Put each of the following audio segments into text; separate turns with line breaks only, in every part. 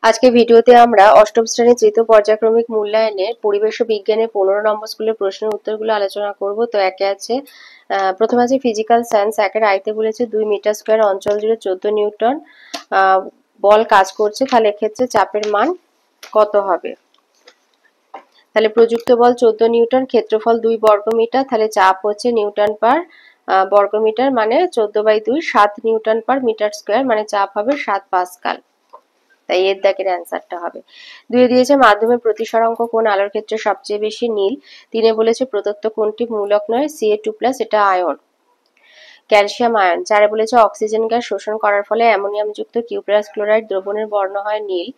আজকে ভিডিওতে আমরা অষ্টম শ্রেণীর তৃতীয় পর্যায়ক্রমিক মূল্যায়নের পরিবেশ ও বিজ্ঞানের 15 নম্বর স্কুলের প্রশ্নের উত্তরগুলো আলোচনা করব। তো একে আছে প্রথমে আছে ফিজিক্যাল সায়েন্স। একের আইতে বলেছে 2 মিটার স্কোয়ার অঞ্চল জুড়ে 14 নিউটন বল কাজ করছে, তাহলে এক্ষেত্রে চাপের মান কত হবে? তাহলে প্রযুক্ত বল 14 নিউটন, ক্ষেত্রফল 2 বর্গমিটার, তাহলে চাপ হচ্ছে নিউটন পার বর্গমিটার, মানে 14/2 7 নিউটন পার মিটার স্কোয়ার, মানে চাপ হবে 7 পাস্কাল। তাই এর দাগের অ্যান্সারটা হবে। 2 দিয়েছে মাধ্যমের প্রতিসরাঙ্ক কোন আলোর ক্ষেত্রে সবচেয়ে বেশি নীল। 3 বলেছে প্রদত্ত কোনটি মূলক নয়, Ca2+, এটা আয়ন, ক্যালসিয়াম আয়ন। 4 বলেছে অক্সিজেন গ্যাস শোষণ করার ফলে অ্যামোনিয়ামযুক্ত কিউপ্রাস ক্লোরাইড দ্রবণের বর্ণ হয় নীল।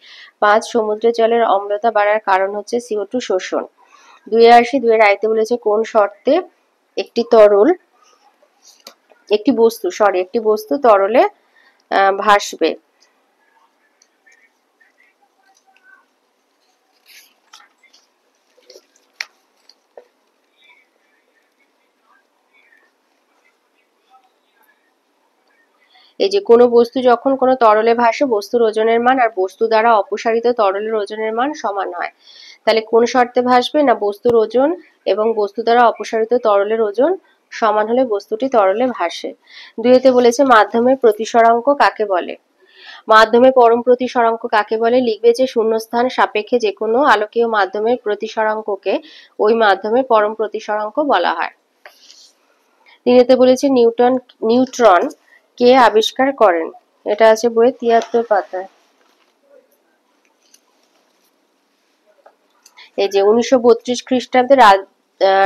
5 সমুদ্রের জলের অম্লতা বাড়ার কারণ হচ্ছে CO2 শোষণ। 2 আসি। 2 এর আইতে বলেছে কোন শর্তে একটি বস্তু তরলে ভাসবে। এই যে কোনো বস্তু যখন কোনো তরলে ভাসে, বস্তুর ওজনের মান আর বস্তু দ্বারা অপসারিত তরলের ওজনের মান সমান হয়। তাহলে কোন শর্তে ভাসবে না, বস্তুর ওজন এবং বস্তু দ্বারা অপসারিত তরলের ওজন সমান হলে বস্তুটি তরলে ভাসে। 2 বলেছে মাধ্যমের প্রতিসরাঙ্ক কাকে বলে। মাধ্যমের পরম প্রতিসরাঙ্ক কাকে বলে? লিখবে যে শূন্যস্থান সাপেক্ষে যে কোনো আলোকীয় মাধ্যমের প্রতিসরাঙ্ককে ওই মাধ্যমের পরম প্রতিসরাঙ্ক বলা হয়। 3 বলেছে নিউট্রন কে আবিষ্কার করেন। এটা আছে বইয়ের 73 পাতায়। এই যে 1932 খ্রিস্টাব্দে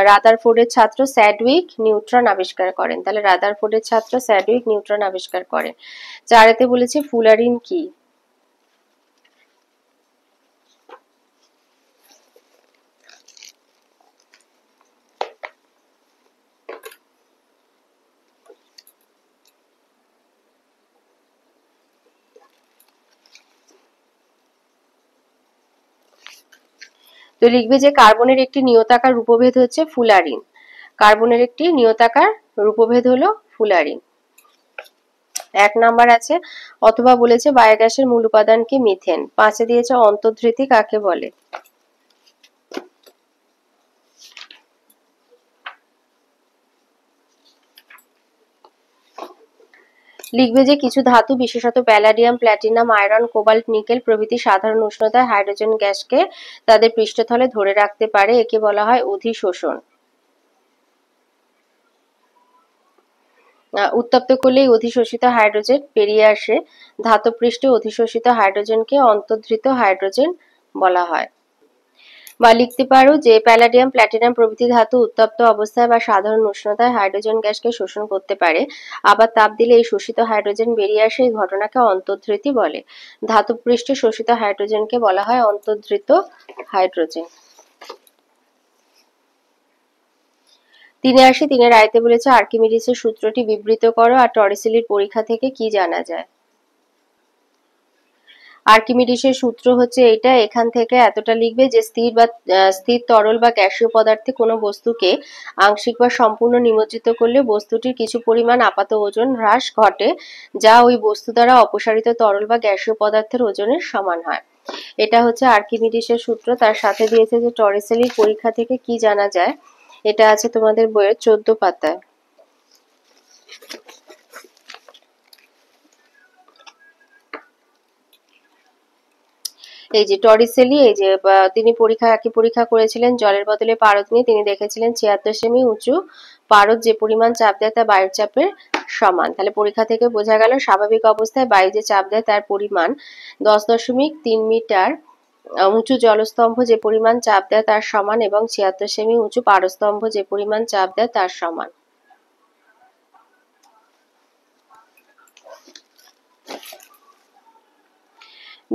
রাদারফোর্ডের ছাত্র স্যাডউইক নিউট্রন আবিষ্কার করেন। তাহলে রাদারফোর্ডের ছাত্র স্যাডউইক নিউট্রন আবিষ্কার করেন। 4 বলেছে ফুলারিন কি। তো লিখবে যে কার্বনের একটি নিয়তাকার রূপভেদ হচ্ছে ফুলারিন। কার্বনের একটি নিয়তাকার রূপভেদ হলো ফুলারিন। 1 নাম্বার আছে অথবা বলেছে বায়োগ্যাসের মূল উপাদান কি, মিথেন। 5 দিয়েছে অন্তর্ধৃতি কাকে বলে। লিখবে যে কিছু ধাতু বিশেষত palladium, platinum, iron, cobalt, nickel প্রভৃতি সাধারণ উষ্ণতায় হাইড্রোজেন গ্যাসকে তাদের পৃষ্ঠতলে ধরে রাখতে পারে, একে বলা হয় অধিশোষণ। উত্তপ্ত করলেই অধিশোষিত হাইড্রোজেন বেরিয়ে আসে। ধাতবপৃষ্ঠে অধিশোষিত হাইড্রোজেনকে অন্তর্ধৃত হাইড্রোজেন বলা হয়। বা লিখতে পারো যে প্যালাডিয়াম, প্ল্যাটিনাম প্রভৃতি ধাতু উত্তপ্ত অবস্থায় বা সাধারণ উষ্ণতায় হাইড্রোজেন গ্যাসকে শোষণ করতে পারে। আবার তাপ দিলে এই শোষিত হাইড্রোজেন বেরিয়ে আসে, এই ঘটনাকে অন্তর্ধৃতি বলে। ধাতব পৃষ্ঠে শোষিত হাইড্রোজেনকে বলা হয় অন্তর্ধৃত হাইড্রোজেন। 3 3 আয়তে বলেছে আর্কিমিডিসের সূত্রটি বিবৃত করো আর টরিসেলির পরীক্ষা থেকে কি জানা যায়। আর্কিমিডিসের সূত্র হচ্ছে এটা, এখান থেকে এতটা লিখবে যে স্থির তরল বা গ্যাসীয় পদার্থে কোনো বস্তুকে আংশিক বা সম্পূর্ণ নিমজ্জিত করলে বস্তুটির কিছু পরিমাণ আপাত ওজন হ্রাস ঘটে, যা ওই বস্তু দ্বারা অপসারিত তরল বা গ্যাসীয় পদার্থের ওজনের সমান হয়। এটা হচ্ছে আর্কিমিডিসের সূত্র। তার সাথে দিয়েছে যে টরিসেলির পরীক্ষা থেকে কি জানা যায়। এটা আছে তোমাদের বইয়ের 14 পাতায়। এই যে টরিসেলি, এই যে তিনি একই পরীক্ষা করেছিলেন জলের বদলে পারদ নিয়ে। তিনি দেখেছিলেন 76 সেমি উঁচু পারদ যে পরিমাণ চাপ দেয় তা বায়ুর চাপের সমান। তাহলে পরীক্ষা থেকে বোঝা গেল স্বাভাবিক অবস্থায় বায়ু যে চাপ দেয় তার পরিমাণ 10.3 মিটার উঁচু জলস্তম্ভ যে পরিমাণ চাপ দেয় তার সমান, এবং 76 সেমি উঁচু পারস্তম্ভ যে পরিমাণ চাপ দেয় তার সমান।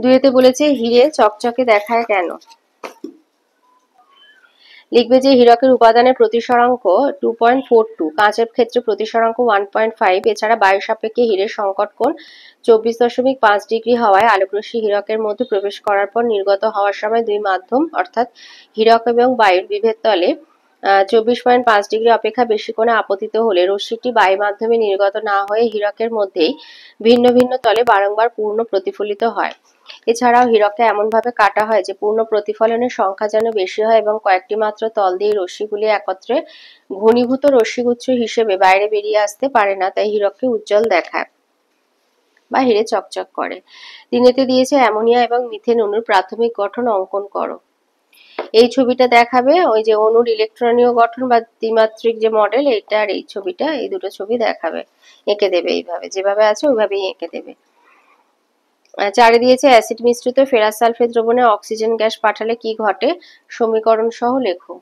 দুইতে বলেছে হিরে চকচকে দেখায় কেন। লিখবে যে হীরকের উপাদানের প্রতিসরাঙ্ক 2.42, কাঁচের ক্ষেত্রে প্রতিসরাঙ্ক 1.5। এছাড়া বায়ু সাপেক্ষে হীরের সংকট কোণ 24.5 ডিগ্রি হওয়ায় আলোকরশ্মি হীরকের মধ্যে প্রবেশ করার পর নির্গত হওয়ার সময় দুই মাধ্যম অর্থাৎ হীরক এবং বায়ুর বিভেদ তলে 24.5 ডিগ্রি অপেক্ষা বেশি কোণে আপতিত হলে রশ্মিটি বায়ু মাধ্যমে নির্গত না হয়ে হীরকের মধ্যেই ভিন্ন ভিন্ন তলে বারংবার পূর্ণ প্রতিফলিত হয়। এছাড়াও হীরককে এমনভাবে কাটা হয় যে পূর্ণ প্রতিফলনের সংখ্যা যেন বেশি হয় এবং কয়েকটি মাত্র তল দিয়ে রশ্মিগুলি একত্রে ঘনীভূত রশ্মিগুচ্ছ হিসেবে বাইরে বেরিয়ে আসতে পারে না, তাই হীরককে উজ্জ্বল দেখায় বা হিরে চকচক করে। তিনেতে দিয়েছে অ্যামোনিয়া এবং মিথেন অণুর প্রাথমিক গঠন অঙ্কন করো। এই ছবিটা দেখাবে ওই যে অণুর ইলেকট্রনীয় গঠন বা দ্বিমাত্রিক যে মডেল, এইটা আর এই ছবিটা, এই দুটো ছবি দেখাবে, এঁকে দেবে এইভাবে, যেভাবে আছে ওইভাবেই এঁকে দেবে। 4 দিয়েছে অ্যাসিড মিশ্রিত ফেরাস সালফেট দ্রবণে অক্সিজেন গ্যাস পাঠালে কি ঘটে, সমীকরণ সহ লেখো।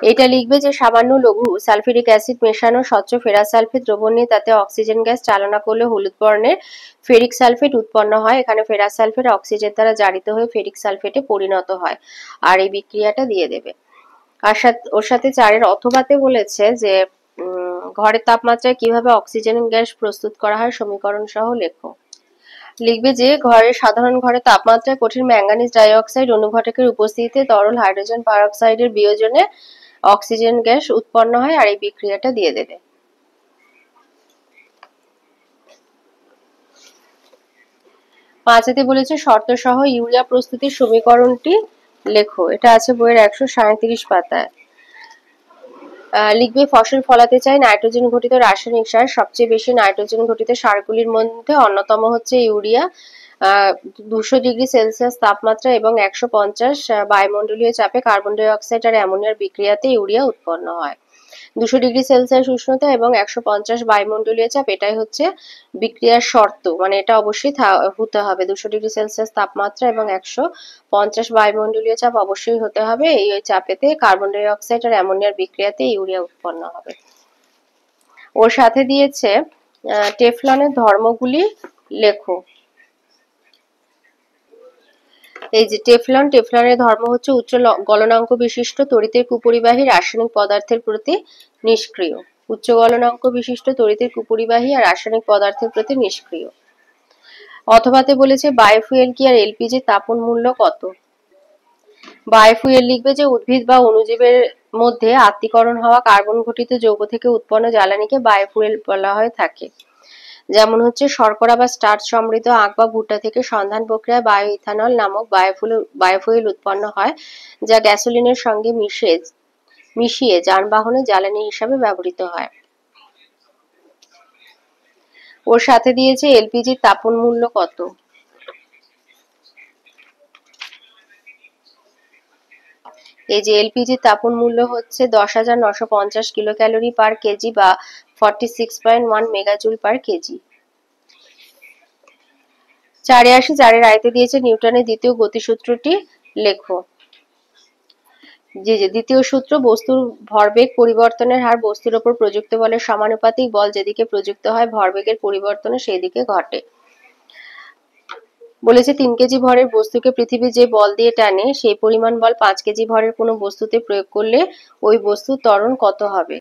এটা লিখবে যে সামান্য লঘু সালফিউরিক অ্যাসিড মেশানো স্বচ্ছ ফেরাস সালফেট দ্রবণ নিয়ে তাতে অক্সিজেন গ্যাস চালনা করলে হলুদ বর্ণের ফেরিক সালফেট উৎপন্ন হয়। এখানে ফেরাস সালফেট অক্সিজেন দ্বারা জারিত হয়ে ফেরিক সালফেটে পরিণত হয়। আর এই বিক্রিয়াটা দিয়ে দেবে। আর ওর সাথে 4 অথবাতে বলেছে যে ঘরের তাপমাত্রায় কিভাবে অক্সিজেন গ্যাস প্রস্তুত করা হয়, সমীকরণ সহ লেখো। লিখবে যে সাধারণ ঘরের তাপমাত্রায় কঠিন ম্যাঙ্গানিজ ডাইঅক্সাইড অনুঘটকের উপস্থিতিতে তরল হাইড্রোজেন পারঅক্সাইডের বিয়োজনে অক্সিজেন গ্যাস উৎপন্ন হয়। আর এই বিক্রিয়াটা দিয়ে দেবে। 5 বলেছে শর্ত সহ ইউরিয়া প্রস্তুতির সমীকরণটি লেখো। এটা আছে বইয়ের 137 পাতায়। লিখবে ফসল ফলাতে চাই নাইট্রোজেন ঘটিত রাসায়নিক সার। সবচেয়ে বেশি নাইট্রোজেন ঘটিত সারগুলির মধ্যে অন্যতম হচ্ছে ইউরিয়া। 200 ডিগ্রি সেলসিয়াস তাপমাত্রা এবং 150 বায়ুমণ্ডলীয় চাপে কার্বন ডাই অক্সাইড আর অ্যামোনিয়ার বিক্রিয়াতে ইউরিয়া উৎপন্ন হয়। 200 ডিগ্রি সেলসিয়াস উষ্ণতা এবং 150 বায়ুমণ্ডলীয় চাপ, এটাই হচ্ছে বিক্রিয়ার শর্ত, মানে এটা অবশ্যই হতে হবে। 200 ডিগ্রি সেলসিয়াস তাপমাত্রা এবং 150 বায়ুমণ্ডলীয় চাপ অবশ্যই হতে হবে। এই চাপেতে কার্বন ডাই অক্সাইড আর অ্যামোনিয়ার বিক্রিয়াতে ইউরিয়া উৎপন্ন হবে। ওর সাথে দিয়েছে টেফলনের ধর্মগুলি লেখো। এই যে টেফলনের ধর্ম হচ্ছে উচ্চ গলনাঙ্ক বিশিষ্ট তড়িতের কুপরিবাহী রাসায়নিক পদার্থের প্রতি নিষ্ক্রিয়। উচ্চ গলনাঙ্ক বিশিষ্ট তড়িতের কুপরিবাহী আর রাসায়নিক পদার্থের প্রতি নিষ্ক্রিয়। অথবাতে বলেছে বায়োফুয়েল কি আর এলপিজি তাপন মূল্য কত। বায়োফুয়েল লিখবে যে উদ্ভিদ বা অণুজীবের মধ্যে আত্তীকরণ হওয়া কার্বন ঘটিত যৌগ থেকে উৎপন্ন জ্বালানিকে বায়োফুয়েল বলা হয়ে থাকে। যেমন হচ্ছে শর্করা বা স্টার্চ সমৃদ্ধ আখ বা ভুট্টা থেকে সন্ধান প্রক্রিয়ায় বায়ো ইথানল নামক বায়োফুয়েল উৎপন্ন হয়, যা গ্যাসোলিনের সঙ্গে মিশিয়ে যানবাহনে জ্বালানি হিসাবে ব্যবহৃত হয়। ওর সাথে দিয়েছে এলপিজির তাপন মূল্য কত। এই যে এলপিজির তাপন মূল্য হচ্ছে 10,950 কিলো ক্যালোরি পার কেজি বা 46.1 মেগাজুল পার কেজি। 4 আয়তে দিয়েছে নিউটনের দ্বিতীয় গতিসূত্রটি লেখো। যে দ্বিতীয় সূত্র, বস্তুর ভরবেগ পরিবর্তনের হার বস্তুর উপর প্রযুক্ত বলের সমানুপাতিক, বল যেদিকে প্রযুক্ত হয় ভরবেগের পরিবর্তনে সেই দিকে ঘটে। বলেছে 3 কেজি ভরের বস্তুকে পৃথিবী যে বল দিয়ে টানে সেই পরিমাণ বল 5 কেজি ভরের কোনো বস্তুতে প্রয়োগ করলে ওই বস্তুর ত্বরণ কত হবে।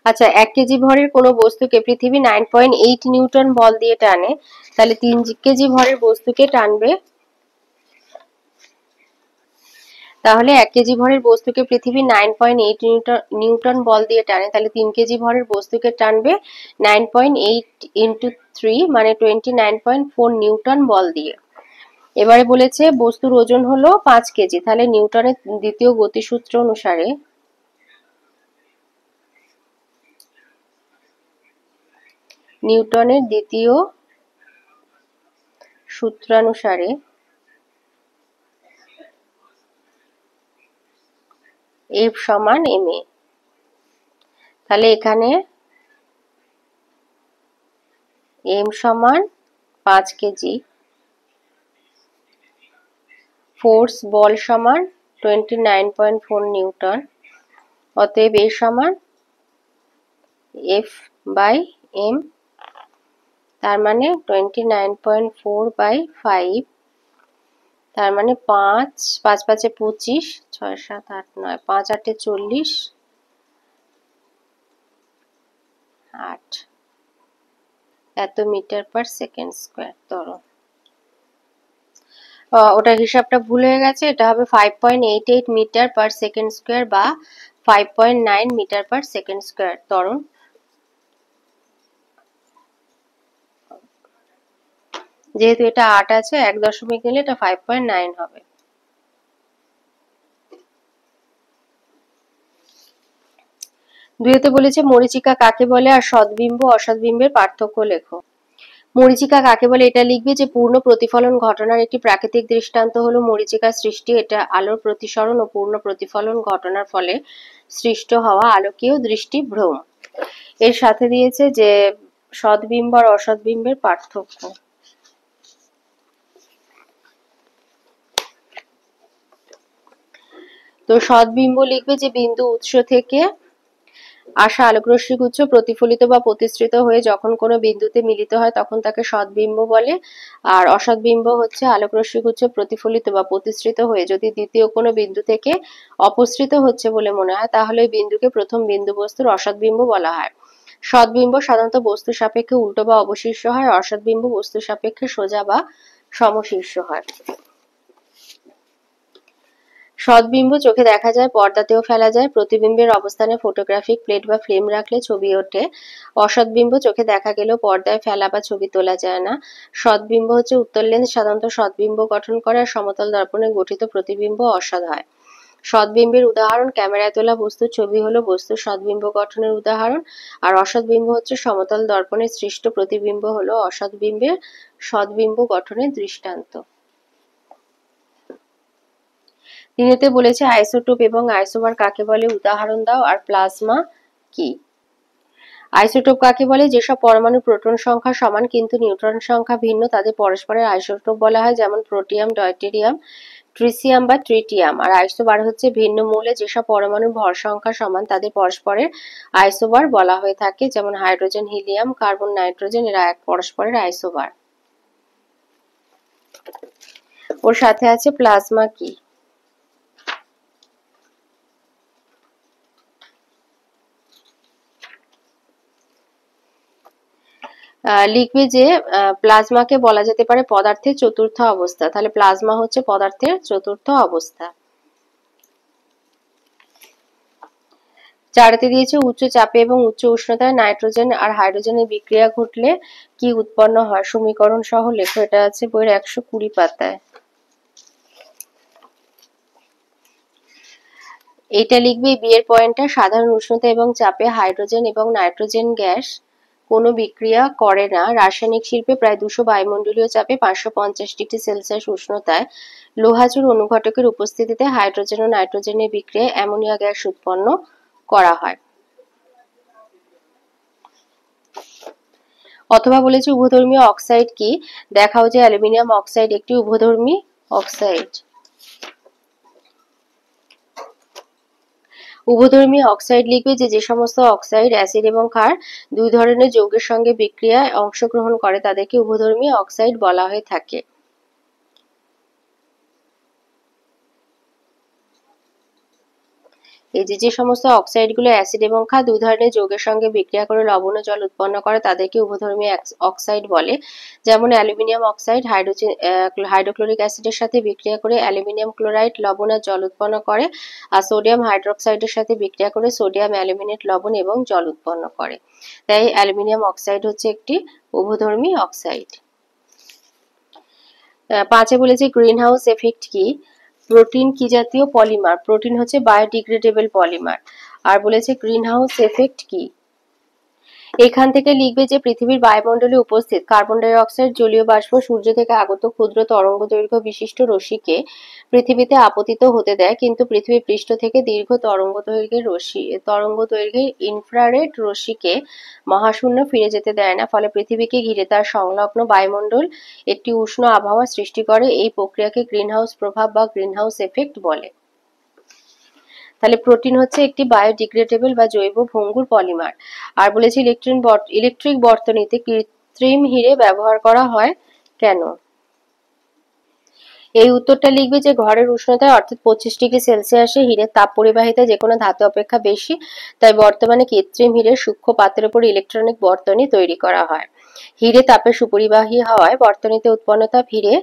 আচ্ছা, 1 কেজি ভরের কোনো বস্তুকে পৃথিবী 9.8 নিউটন বল দিয়ে টানে, তাহলে 3 কেজি ভরের বস্তুকে টানবে, তাহলে 1 কেজি ভরের বস্তুকে পৃথিবী 9.8 নিউটন বল দিয়ে টানে, তাহলে 3 কেজি ভরের বস্তুকে টানবে 9.8 ইন্টু 3 মানে 29.4 নিউটন বল দিয়ে। এবারে বলেছে বস্তুর ওজন হলো 5 কেজি, তাহলে নিউটনের দ্বিতীয় গতিসূত্র অনুসারে সূত্রানুসারে F সমান ma। তাহলে এখানে m সমান 5 কেজি, ফোর্স বল সমান 29.4 নিউটন, অতএব A সমান F বাই m, তার মানে 29.4 বাই 5, তার মানে 5 5 5 25 6 7 8 9 5 8 40 8 এত মিটার পার সেকেন্ড স্কয়ার ত্বরণ। ওটা হিসাবটা ভুল হয়ে গেছে, এটা হবে 5.88 মিটার পার সেকেন্ড স্কয়ার বা 5.9 মিটার পার সেকেন্ড স্কয়ার ত্বরণ। যেহেতু এটা 8 আছে 1 দশমিক নিলে এটা 5.9 হবে। দুইতে বলেছে মরীচিকা কাকে বলে আর সদ্বিম্ব অসদ্বিম্বের পার্থক্য লেখো। মরীচিকা কাকে বলে এটা লিখবে যে পূর্ণ প্রতিফলন ঘটনার একটি প্রাকৃতিক দৃষ্টান্ত হলো মরীচিকার সৃষ্টি। এটা আলোর প্রতিসরণ ও পূর্ণ প্রতিফলন ঘটনার ফলে সৃষ্ট হওয়া আলোকীয় দৃষ্টিভ্রম। এর সাথে দিয়েছে যে সদ্বিম্ব আর অসদ্বিম্বের পার্থক্য। তো সদ্বিম্ব লিখবে যে বিন্দু উৎস থেকে আসা আলোকরশ্মি গুচ্ছ প্রতিফলিত বা প্রতিসৃত হয়ে যখন কোনো বিন্দুতে মিলিত হয় তখন তাকে সদ্বিম্ব বলে। আর অসদ্বিম্ব হচ্ছে আলোকরশ্মি গুচ্ছ প্রতিফলিত বা প্রতিসৃত হয়ে যদি দ্বিতীয় কোনো বিন্দু থেকে অপসৃত হচ্ছে বলে মনে হয় তাহলে ওই বিন্দুকে প্রথম বিন্দু বস্তুর অসদ্বিম্ব বলা হয়। সদ্বিম্ব সাধারণত বস্তু সাপেক্ষে উল্টো বা অবশীর্ষ হয়, অসদ্বিম্ব বস্তু সাপেক্ষে সোজা বা সমশীর্ষ হয়। সদ্বিম্ব চোখে দেখা যায়, পর্দাতেও ফেলা যায়, প্রতিবিম্বের অবস্থানে ফটোগ্রাফিক প্লেট বা ফ্রেম রাখলে ছবি ওঠে। অসদ্বিম্ব চোখে দেখা গেলেও পর্দায় ফেলা বা ছবি তোলা যায় না। সদ্বিম্ব হচ্ছে উত্তল লেন্স সাধারণত সদ্বিম্ব গঠন করে আর সমতল দর্পণে গঠিত প্রতিবিম্ব অসৎ হয়। সদ্বিম্বের উদাহরণ ক্যামেরায় তোলা বস্তুর ছবি হলো বস্তুর সদ্বিম্ব গঠনের উদাহরণ, আর অসদ্বিম্ব হচ্ছে সমতল দর্পণে সৃষ্ট প্রতিবিম্ব হলো অসদ্বিম্বের সদ্বিম্ব গঠনের দৃষ্টান্ত। তিনেতে বলেছে আইসোটোপ এবং আইসোবার কাকে বলে উদাহরণ দাও আর প্লাজমা কি। আইসোটোপ কাকে বলে? যেসব পরমাণু প্রোটন সংখ্যা সমান কিন্তু নিউট্রন সংখ্যা ভিন্ন তাদের পরস্পরের আইসোটোপ বলা হয়, যেমন প্রোটিয়াম, ডয়টেরিয়াম, ট্রিসিয়াম বা ট্রিটিয়াম। আর আইসোবার হচ্ছে ভিন্ন মৌলে যেসব পরমাণুর ভর সংখ্যা সমান তাদের পরস্পরের আইসোবার বলা হয়ে থাকে, যেমন হাইড্রোজেন, হিলিয়াম, কার্বন, নাইট্রোজেন এরা এক পরস্পরের আইসোবার। ওর সাথে আছে প্লাজমা কি। লিখবে যে প্লাজমাকে বলা যেতে পারে পদার্থের চতুর্থ অবস্থা। তাহলে প্লাজমা হচ্ছে পদার্থের চতুর্থ অবস্থা। চারতে দিয়েছে উচ্চ চাপে এবং উচ্চ উষ্ণতায় নাইট্রোজেন আর হাইড্রোজেনের বিক্রিয়া ঘটলে কি উৎপন্ন হয়, সমীকরণ সহ লেখো। এটা আছে বইয়ের 120 পাতায়। এইটা লিখবে বিয়ের পয়েন্টটা সাধারণ উষ্ণতা এবং চাপে হাইড্রোজেন এবং নাইট্রোজেন গ্যাস কোনো বিক্রিয়া করে না। রাসায়নিক শিল্পে প্রায় 200 বায়ুমণ্ডলীয় চাপে 550 ডিগ্রি সেলসিয়াস উষ্ণতায় লোহাচুর অনুঘটকের উপস্থিতিতে হাইড্রোজেন ও নাইট্রোজেনের বিক্রিয়ায় অ্যামোনিয়া গ্যাস উৎপন্ন করা হয়। অথবা বলেছে উভধর্মী অক্সাইড কি, দেখাও যে অ্যালুমিনিয়াম অক্সাইড একটি উভধর্মী অক্সাইড। উভধর্মী অক্সাইড লিখবে যে সমস্ত অক্সাইড অ্যাসিড এবং ক্ষার দুই ধরনের যৌগের সঙ্গে বিক্রিয়ায় অংশগ্রহণ করে তাদেরকে উভধর্মী অক্সাইড বলা হয়ে থাকে। এই যে সমস্ত অক্সাইডগুলো অ্যাসিড এবং ক্ষার দুই ধরনের যৌগের সঙ্গে বিক্রিয়া করে লবণ ও জল উৎপন্ন করে তাদেরকে উভধর্মী অক্সাইড বলে। যেমন অ্যালুমিনিয়াম অক্সাইড হাইড্রোক্লোরিক অ্যাসিডের সাথে বিক্রিয়া করে অ্যালুমিনিয়াম ক্লোরাইড লবণ আর জল উৎপন্ন করে, আর সোডিয়াম হাইড্রোক্সাইডের সাথে বিক্রিয়া করে সোডিয়াম অ্যালুমিনেট লবণ এবং জল উৎপন্ন করে। তাই অ্যালুমিনিয়াম অক্সাইড হচ্ছে একটি উভধর্মী অক্সাইড। 5 বলেছে গ্রিন হাউস এফেক্ট কি। প্রোটিন কি জাতীয় পলিমার? প্রোটিন হচ্ছে বায়োডিগ্রেডেবল পলিমার। আর বলেছে গ্রিন হাউস এফেক্ট কি। এখান থেকে লিখবে যে পৃথিবীর বায়ুমণ্ডলে উপস্থিত কার্বন ডাই অক্সাইড, জলীয় বাষ্প সূর্য থেকে আগত ক্ষুদ্র তরঙ্গ দৈর্ঘ্য বিশিষ্ট রশ্মিকে পৃথিবীতে আপতিত হতে দেয়, কিন্তু পৃথিবীর পৃষ্ঠ থেকে দীর্ঘ তরঙ্গ দৈর্ঘ্যের ইনফ্রারেড রশ্মিকে মহাশূন্যে ফিরে যেতে দেয় না। ফলে পৃথিবীকে ঘিরে তার সংলগ্ন বায়ুমণ্ডল একটি উষ্ণ আবহাওয়া সৃষ্টি করে। এই প্রক্রিয়াকে গ্রিনহাউস প্রভাব বা গ্রিনহাউস এফেক্ট বলে। তাহলে প্রোটিন হচ্ছে একটি বায়োডিগ্রেডেবল বা জৈব ভঙ্গুর পলিমার। আর বলেছি ইলেকট্রিক বর্তনীতে কৃত্রিম হিরে ব্যবহার করা হয় কেন। এই উত্তরটা লিখবে যে ঘরের উষ্ণতায় অর্থাৎ 25 ডিগ্রি সেলসিয়াসে হীরের তাপ পরিবাহিতা যে কোনো ধাতু অপেক্ষা বেশি, তাই বর্তমানে কৃত্রিম হীরের সূক্ষ্ম পাতের উপর ইলেকট্রনিক বর্তনী তৈরি করা হয়। হীরে তাপে সুপরিবাহী হওয়ায় বর্তনীতে উৎপন্ন তাপ হীরে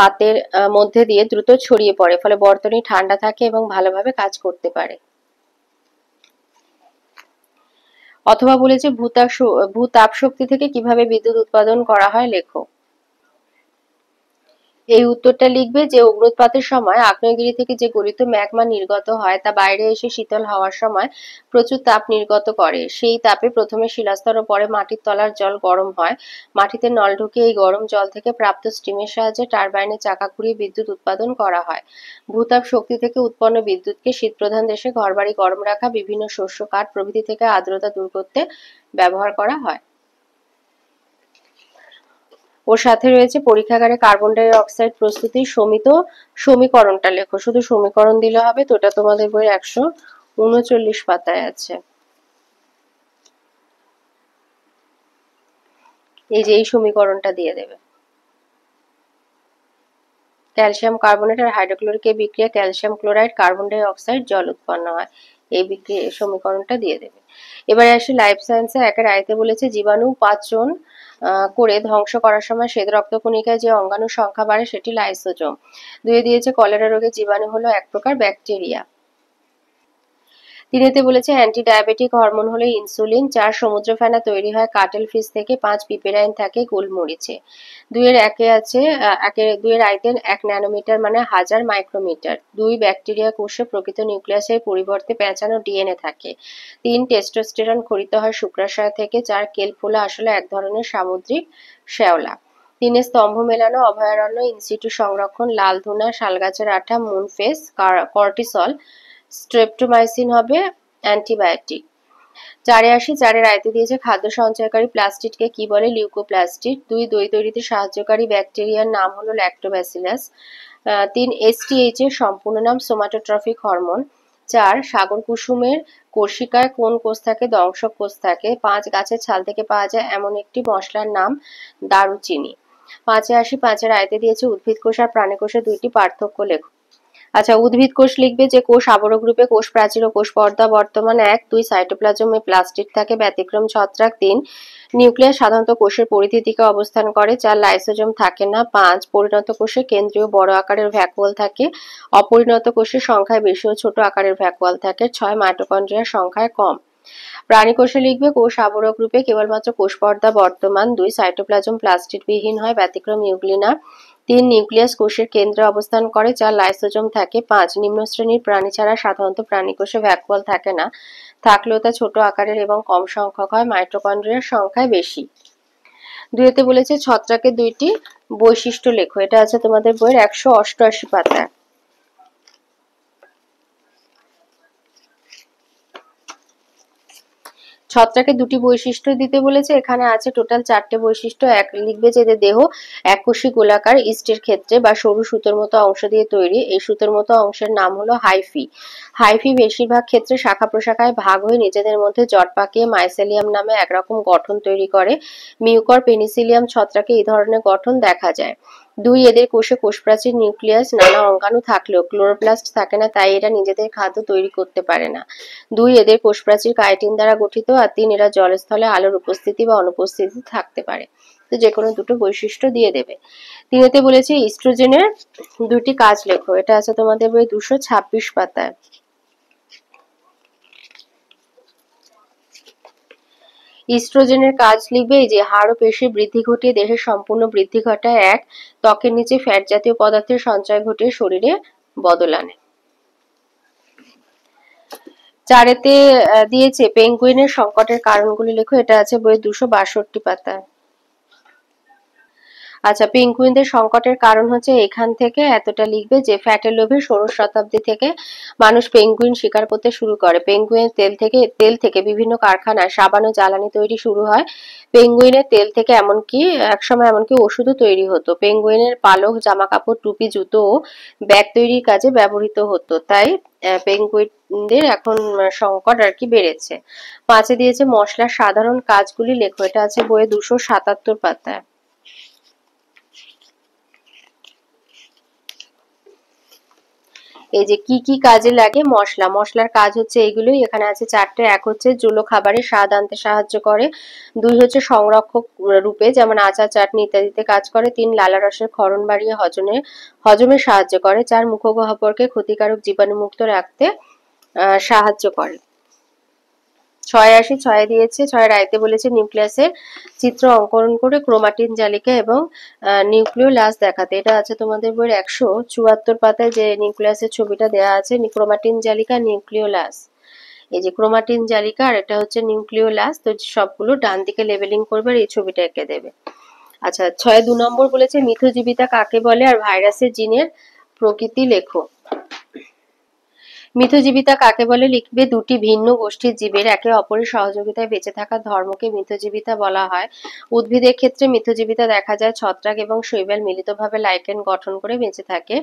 পাতের মধ্যে দিয়ে দ্রুত ছড়িয়ে পড়ে, ফলে বর্তনী ঠান্ডা থাকে এবং ভালোভাবে কাজ করতে পারে। অথবা বলেছে ভূতাপ শক্তি থেকে কিভাবে বিদ্যুৎ উৎপাদন করা হয় লেখো। এই উত্তরটা লিখবে যে অগ্ন্যুৎপাতের সময় আগ্নেয়গিরি থেকে যে গলিত ম্যাগমা নির্গত হয় তা বাইরে এসে শীতল হওয়ার সময় প্রচুর তাপ নির্গত করে। সেই তাপে প্রথমে শিলাস্তর ও পরে মাটির তলার জল গরম হয়। মাটিতে নল ঢুকিয়ে এই গরম জল থেকে প্রাপ্ত স্টিমের সাহায্যে টারবাইনের চাকা ঘুরিয়ে বিদ্যুৎ উৎপাদন করা হয়। ভূতাপ শক্তি থেকে উৎপন্ন বিদ্যুৎকে শীতপ্রধান দেশে ঘরবাড়ি গরম রাখা, বিভিন্ন শস্য, কাঠ প্রভৃতি থেকে আর্দ্রতা দূর করতে ব্যবহার করা হয়। ওর সাথে রয়েছে পরীক্ষাগারে কার্বন ডাই অক্সাইড প্রস্তুতির সমীকরণটা লেখো। শুধু সমীকরণ দিলে হবে তো, এটা তোমাদের বই 139 পাতায় আছে। এই যে এই সমীকরণটা দিয়ে দেবে। ক্যালসিয়াম কার্বনেট আর হাইড্রোক্লোরিক এই বিক্রিয়া calcium chloride, carbon die oxide, জল উৎপন্ন হয়। এই বিক্রিয়া সমীকরণটা দিয়ে দেবে। এবারে আসি লাইফ সায়েন্সে একের আইতে বলেছে জীবাণু পাচন করে ধ্বংস করার সময় শ্বেত রক্তকণিকায় যে অঙ্গাণুর সংখ্যা বাড়ে সেটি লাইসোজোম। দুয়ে দিয়েছে কলেরা রোগের জীবাণু হলো এক প্রকার ব্যাকটেরিয়া। তিনেতে বলেছে অ্যান্টি ডায়াবেটিক হরমোন হলো ইনসুলিন। 4 সমুদ্র ফেনা তৈরি হয় কাটেল ফিশ থেকে। 5 পিপেরাইন থাকে গোলমরিচে। দুইয়ের আইতে 1 ন্যানোমিটার মানে 1000 মাইক্রোমিটার। 2 ব্যাকটেরিয়া কোষে প্রকৃত নিউক্লিয়াসের পরিবর্তে পেঁচানো ডিএনএ থাকে। 3 টেস্টোস্টেরন খরিত হয় শুক্রাশয় থেকে। 4 কেল্প হলো আসলে এক ধরনের সামুদ্রিক শ্যাওলা। 3 স্তম্ভ মেলানো অভয়ারণ্য, ইনসিটু সংরক্ষণ, লাল ধুনা, শালগাছের আঠা, মুনফেস, কর্টিসল, স্ট্রেপ্টোমাইসিন হবে অ্যান্টিবায়োটিক। 4-এ আসি। 4-এর আয়তে দিয়েছে খাদ্য সঞ্চয়কারী প্লাস্টিডকে কি বলে লিউকোপ্লাস্টিড। 2 দই তৈরিতে সাহায্যকারী ব্যাকটেরিয়ার নাম হলো ল্যাক্টোব্যাসিলাস। 3 এসটিএইচ এর সম্পূর্ণ নাম সোমাটোট্রফিক হরমোন। 4 সাগর কুসুমের কোষিকায় কোন কোষ থাকে? দংশক কোষ থাকে। 5 গাছের ছাল থেকে পাওয়া যায় এমন একটি মশলার নাম দারুচিনি। 5-এ আসি। 5-এর আয়তে দিয়েছে উদ্ভিদ কোষ আর প্রাণী কোষের 2টি পার্থক্য লেখো। আচ্ছা, উদ্ভিদ কোষ লিখবে যে কোষ আবরক রূপে, কোষ প্রাচীর ও কোষ পর্দা বর্তমান 1। 2 সাইটোপ্লাজমে প্লাস্টিড থাকে, ব্যতিক্রম ছত্রাক। 3 নিউক্লিয়াস সাধারণত কোষের পরিধির দিকে অবস্থান করে। 4 লাইসোজোম থাকে না। 5 পরিণত কোষে কেন্দ্রীয় বড় আকারের ভ্যাকুয়াল থাকে, অপরিণত কোষের সংখ্যায় বেশি ও ছোট আকারের ভ্যাকুয়াল থাকে। 6 মাইটোকন্ড্রিয়ার সংখ্যায় কম। প্রাণী কোষে লিখবে কোষ আবরক রূপে, কেবলমাত্র কোষ পর্দা বর্তমান। 2 সাইটোপ্লাজম প্লাস্টিড বিহীন হয়, ব্যতিক্রম ইউগ্লিনা। 3 নিউক্লিয়াস কোষের কেন্দ্রে অবস্থান করে। 4 লাইসোজোম থাকে। 5 নিম্ন শ্রেণীর প্রাণী ছাড়া সাধারণত প্রাণী কোষে ভ্যাকুয়াল থাকে না, থাকলেও তা ছোট আকারের এবং কম সংখ্যক হয়, মাইটোকন্ড্রিয়ার সংখ্যায় বেশি। 2-তে বলেছে ছত্রাকের 2টি বৈশিষ্ট্য লেখো। এটা আছে তোমাদের বইয়ের 188 পাতায়। ছত্রাকের 2টি বৈশিষ্ট্য দিতে বলেছে। এখানে আছে টোটাল 4টে বৈশিষ্ট্য। এক লিখবে যে দেহ এককোষী গোলাকার ইস্টের ক্ষেত্রে বা সরু সুতোর মতো অংশ দিয়ে তৈরি। এই সুতোর মতো অংশের নাম হলো হাইফি। হাইফি বেশিরভাগ ক্ষেত্রে শাখা প্রশাখায় ভাগ হয়ে নিজেদের মধ্যে জট পাকিয়ে মাইসেলিয়াম নামে একরকম গঠন তৈরি করে। মিউকর পেনিসিলিয়াম ছত্রাকে এই ধরনের গঠন দেখা যায়। 2 এদের কোষে কোষপ্রাচীর, নিউক্লিয়াস, নানা অঙ্গাণু থাকলেও ক্লোরোপ্লাস্ট থাকে না, তাই এরা নিজেদের খাদ্য তৈরি করতে পারে না। 2 এদের কোষপ্রাচীর কাইটিন দ্বারা গঠিত। আর 3 এরা জলস্থলে আলোর উপস্থিতি বা অনুপস্থিতি থাকতে পারে। তো যে কোনো দুটো বৈশিষ্ট্য দিয়ে দেবে। 3-তে বলেছে ইস্ট্রোজেনের 2টি কাজ লেখো। এটা আছে তোমাদের বই 226 পাতায়। ইস্ট্রোজেনের কাজ লিখবে এই যে হাড় ও পেশির বৃদ্ধি ঘটিয়ে দেহের সম্পূর্ণ বৃদ্ধি ঘটায়। 1 ত্বকের নিচে ফ্যাট জাতীয় পদার্থের সঞ্চয় ঘটিয়ে শরীরে বদল আনে। 4-এতে দিয়েছে পেঙ্গুইনের সংকটের কারণগুলি লেখো। এটা আছে বইয়ের 262 পাতায়। আচ্ছা, পেঙ্গুইনদের সংকটের কারণ হচ্ছে এখান থেকে এতটা লিখবে যে ফ্যাটের লোভে ষোড়শ শতাব্দী থেকে মানুষ পেঙ্গুইন শিকার করতে শুরু করে। পেঙ্গুইনের তেল থেকে বিভিন্ন কারখানায় সাবান ও জ্বালানি তৈরি শুরু হয়। পেঙ্গুইনের তেল থেকে একসময় এমনকি ওষুধও তৈরি হতো। পেঙ্গুইনের পালক, জামাকাপড়, টুপি, জুতো ও ব্যাগ তৈরির কাজে ব্যবহৃত হতো। তাই পেঙ্গুইনদের এখন সংকট আর কি বেড়েছে। 5-এ দিয়েছে মশলার সাধারণ কাজগুলি লেখো। এটা আছে বইয়ে 277 পাতায়। এই যে কি কি কাজে লাগে মশলা, মশলার কাজ হচ্ছে এইগুলোই। এখানে আছে 4টে। 1 হচ্ছে জুলো খাবারে স্বাদ আনতে সাহায্য করে। 2 হচ্ছে সংরক্ষক রূপে, যেমন আচার, চাটনি ইত্যাদিতে কাজ করে। 3 লালা রসের ক্ষরণ বাড়িয়ে হজমে সাহায্য করে। 4 মুখগহ্বরকে ক্ষতিকারক জীবাণুমুক্ত রাখতে সাহায্য করে। ছয়ে দিয়েছে, ছয়ের আয়তে বলেছে নিউক্লিয়াসের চিত্র অঙ্কন করে ক্রোমাটিন জালিকা এবং নিউক্লিওলাস দেখাতে। এটা আছে তোমাদের বইয়ের 174 পাতায়, যে নিউক্লিয়াসের ছবিটা দেওয়া আছে, ক্রোমাটিন জালিকা, নিউক্লিওলাস। এই যে ক্রোমাটিন জালিকা আর এটা হচ্ছে নিউক্লিওলাস। তো সবগুলো ডান দিকে লেবেলিং করবে আর এই ছবিটা এঁকে দেবে। আচ্ছা, 2 নম্বর বলেছে মিথজীবিতা কাকে বলে আর ভাইরাসের জিনের প্রকৃতি লেখো। মিথজীবিতা কাকে বলে লিখবে, দুটি ভিন্ন গোষ্ঠীর জীবের একে অপরের সহযোগিতায় বেঁচে থাকার ধর্মকে মিথজীবিতা বলা হয়। উদ্ভিদের ক্ষেত্রে মিথজীবিতা দেখা যায় ছত্রাক এবং শৈবাল মিলিতভাবে লাইকেন গঠন করে বেঁচে থাকে।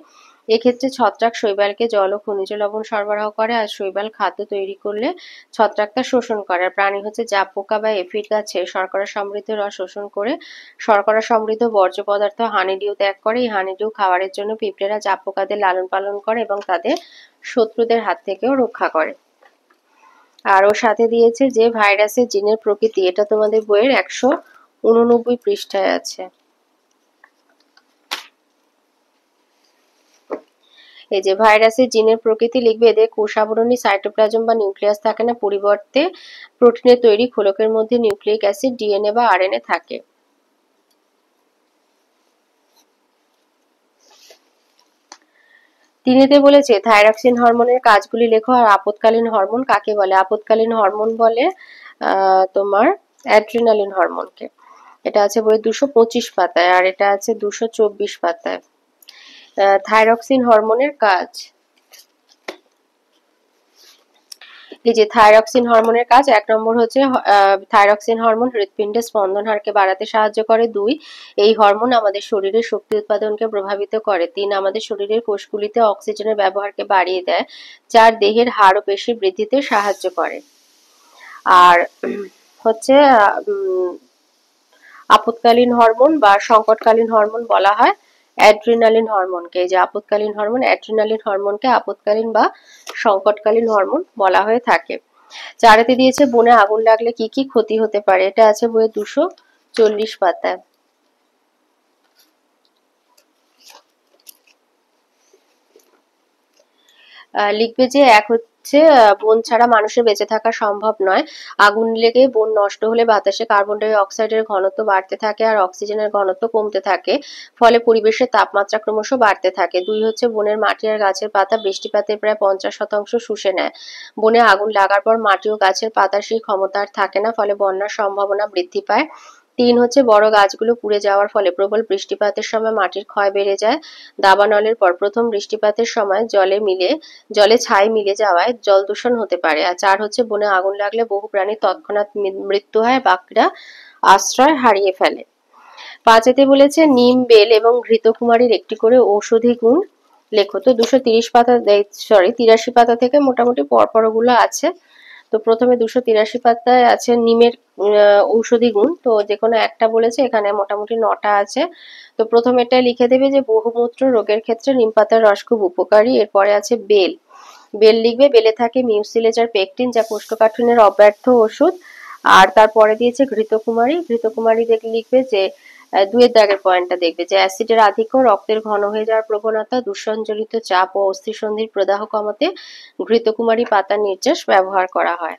এক্ষেত্রে ছত্রাক শৈবালকে জল ও খনিজ লবণ সরবরাহ করে, আর শৈবাল খাদ্য তৈরি করলে ছত্রাক তা শোষণ করে। আর প্রাণী হচ্ছে জাপ পোকা বা এফিড গাছে শর্করা সমৃদ্ধ রস শোষণ করে শর্করা সমৃদ্ধ বর্জ্য পদার্থ হানিডিউ ত্যাগ করে। এই হানিডিউ খাবারের জন্য পিঁপড়েরা জাপ পোকাদের লালন পালন করে এবং তাদের শত্রুদের হাত থেকেও রক্ষা করে। আর ওর সাথে দিয়েছে যে ভাইরাসের জিনের প্রকৃতি, এটা তোমাদের বইয়ের 189 পৃষ্ঠায় আছে। এই যে ভাইরাসের জিনের প্রকৃতি লিখবে, এদের কোষাবরণী সাইটোপ্লাজম বা নিউক্লিয়াস থাকে না, পরিবর্তে প্রোটিনের তৈরি খোলকের মধ্যে নিউক্লিক অ্যাসিড, ডিএনএ বা আরএনএ থাকে। তিনেতে বলেছে থাইরক্সিন হরমোনের কাজগুলি লেখো আর আপদকালীন হরমোন কাকে বলে। আপদকালীন হরমোন বলে তোমার অ্যাড্রিনালিন হরমোনকে। এটা আছে বই 225 পাতায় আর এটা আছে 224 পাতায়। থাইরক্সিন হরমোনের কাজ, এই যে থাইরক্সিন হরমোনের কাজ, 1 নম্বর হচ্ছে থাইরক্সিন হরমোন হৃৎপিণ্ডের স্পন্দন হারকে বাড়াতে সাহায্য করে। 2, এই হরমোন আমাদের শরীরের শক্তি উৎপাদনকে প্রভাবিত করে। 3, আমাদের শরীরের কোষগুলিতে অক্সিজেনের ব্যবহারকে বাড়িয়ে দেয়। 4, দেহের হাড় ও পেশি বৃদ্ধিতে সাহায্য করে। আর হচ্ছে আপদকালীন হরমোন বা সংকটকালীন হরমোন বলা হয় অ্যাড্রিনালিন হরমোনকে। এই যে আপদকালীন হরমোন, অ্যাড্রিনালিন হরমোনকে আপদকালীন বা সংকটকালীন হরমোন বলা হয়ে থাকে। 4 দিয়েছে বনে আগুন লাগলে কি কি ক্ষতি হতে পারে, এটা আছে বইয়ে 240 পাতায়। লিখবে যে 1 হচ্ছে বন ছাড়া মানুষের বেঁচে থাকা সম্ভব নয়। আগুন লেগে বন নষ্ট হলে বাতাসে কার্বন ডাই অক্সাইডের ঘনত্ব বাড়তে থাকে আর অক্সিজেনের ঘনত্ব কমতে থাকে, ফলে পরিবেশের তাপমাত্রা ক্রমশ বাড়তে থাকে। 2 হচ্ছে বনের মাটি আর গাছের পাতা বৃষ্টিপাতের প্রায় 50% শুষে নেয়। বনে আগুন লাগার পর মাটি ও গাছের পাতার সেই ক্ষমতা আর থাকে না, ফলে বন্যার সম্ভাবনা বৃদ্ধি পায়। 3 হচ্ছে বড় গাছগুলো পুড়ে যাওয়ার ফলে প্রবল বৃষ্টিপাতের সময় মাটির ক্ষয় বেড়ে যায়। দাবানলের পর প্রথম বৃষ্টিপাতের সময় জলে ছাই মিলে যাওয়ায় জল দূষণ হতে পারে। আর 4 হচ্ছে বনে আগুন লাগলে বহু প্রাণীর তৎক্ষণাৎ মৃত্যু হয়, বাকিরা আশ্রয় হারিয়ে ফেলে। 5 বলেছে নিম, বেল এবং ঘৃতকুমারীর একটি করে ঔষধি গুণ লেখো। তো 230 পাতা 83 পাতা থেকে মোটামুটি পরপর ওগুলো আছে। তো প্রথমে 283 পাতায় আছে নিমের ঔষধি গুণ, তো যে কোনো একটা বলেছে, এখানে মোটামুটি 9টা আছে। তো প্রথম এটা লিখে দেবে যে বহুমূত্র রোগের ক্ষেত্রে নিম পাতার রস খুব উপকারী। এরপরে আছে বেল, বেল লিখবে, বেলে থাকে মিউসিলেজ আর পেকটিন যা কোষ্ঠকাঠিন্যের অব্যর্থ ওষুধ। আর তারপরে দিয়েছে ঘৃতকুমারী, ঘৃতকুমারী লিখবে যে 2 দাগের পয়েন্টটা দেখবে যে অ্যাসিডের আধিক্য, রক্তের ঘন হয়ে যাওয়ার প্রবণতা, দূষণজনিত চাপ ও অস্থিসন্ধির প্রদাহ কমাতে ঘৃতকুমারী পাতার নির্যাস ব্যবহার করা হয়।